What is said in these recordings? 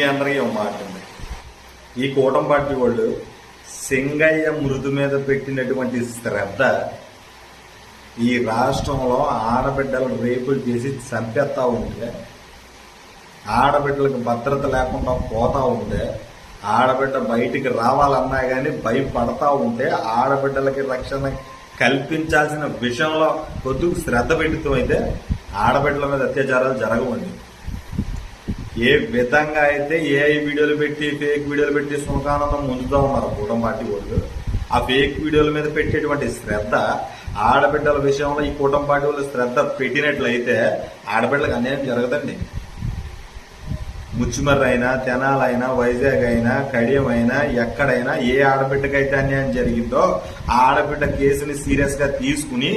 అందరికీ ఒక మాట ఉంది. ఈ కూటమి పార్టీ వాళ్ళు సింగయ్య మృదు మీద పెట్టినటువంటి శ్రద్ధ ఈ రాష్ట్రంలో ఆడబిడ్డలు రేపులు చేసి చంపేస్తా ఉంటే, ఆడబిడ్డలకు భద్రత లేకుండా పోతా ఉంటే, ఆడబిడ్డ బయటికి రావాలన్నా కానీ భయపడతా ఉంటే, ఆడబిడ్డలకి రక్షణ కల్పించాల్సిన విషయంలో కొద్దిగా శ్రద్ధ పెడుతూ అయితే ఆడబిడ్డల మీద అత్యాచారాలు జరగవండి. ఏ విధంగా అయితే ఏఐ వీడియోలు పెట్టి ఫేక్ వీడియోలు పెట్టి సుఖానందం ముందుతా ఉన్నారు కూటమి పార్టీ వాళ్ళు, ఆ ఫేక్ వీడియోల మీద పెట్టేటువంటి శ్రద్ధ ఆడబిడ్డల విషయంలో ఈ కూటమి పార్టీ వాళ్ళు శ్రద్ధ పెట్టినట్లయితే ఆడబిడ్డలకు అన్యాయం జరగదండి. ముచ్చిమర్రి అయినా, తెనాలైనా, వైజాగ్ అయినా, కడియం అయినా, ఎక్కడైనా ఏ ఆడబిడ్డకైతే అన్యాయం జరిగిందో ఆ ఆడబిడ్డ కేసుని సీరియస్ గా తీసుకుని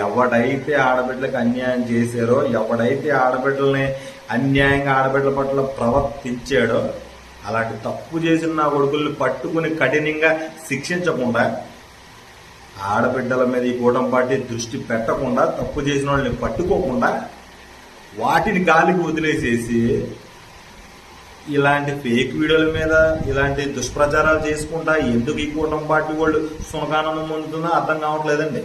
ఎవడైతే ఆడబిడ్డలకు అన్యాయం చేశారో, ఎవడైతే ఆడబిడ్డల్ని అన్యాయంగా ఆడబిడ్డల పట్ల ప్రవర్తించాడో, అలాంటి తప్పు చేసిన నా కొడుకుల్ని పట్టుకుని కఠినంగా శిక్షించకుండా, ఆడబిడ్డల మీద ఈ కూటమి పార్టీ దృష్టి పెట్టకుండా, తప్పు చేసిన వాళ్ళని పట్టుకోకుండా వాటిని గాలికి వదిలేసేసి ఇలాంటి ఫేక్ వీడియోల మీద ఇలాంటి దుష్ప్రచారాలు చేసుకుంటా ఎందుకు ఈ కూటమి పార్టీ వాళ్ళు సునకానందం పొందుతుందో అర్థం కావట్లేదండి.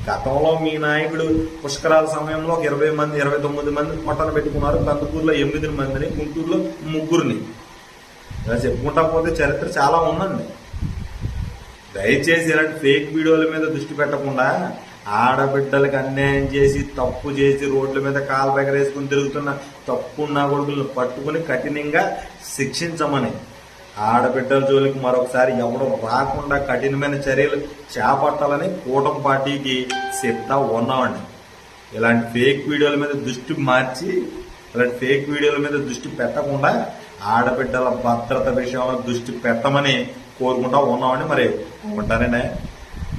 గతంలో మీ నాయకుడు పుష్కరాల సమయంలో ఒక 20 మంది 29 మంది పొట్టలు పెట్టుకున్నారు. కందుకూరులో 8 మందిని, గుంటూరులో 3 ఇలా చెప్పుకుంటా పోతే చరిత్ర చాలా ఉందండి. దయచేసి ఇలాంటి ఫేక్ వీడియోల మీద దృష్టి పెట్టకుండా ఆడబిడ్డలకు అన్యాయం చేసి తప్పు చేసి రోడ్ల మీద కాలు బెగరేసుకుని తిరుగుతున్న తప్పున్న కొడుకులను పట్టుకుని కఠినంగా శిక్షించమని, ఆడబిడ్డల జోలికి మరొకసారి ఎవరు రాకుండా కఠినమైన చర్యలు చేపట్టాలని కూటమి పార్టీకి చెప్తా ఉన్నామండి. ఇలాంటి ఫేక్ వీడియోల మీద దృష్టి మార్చి, ఇలాంటి ఫేక్ వీడియోల మీద దృష్టి పెట్టకుండా ఆడబిడ్డల భద్రత విషయంలో దృష్టి పెట్టమని కోరుకుంటా ఉన్నామని మరి ఉంటానండి.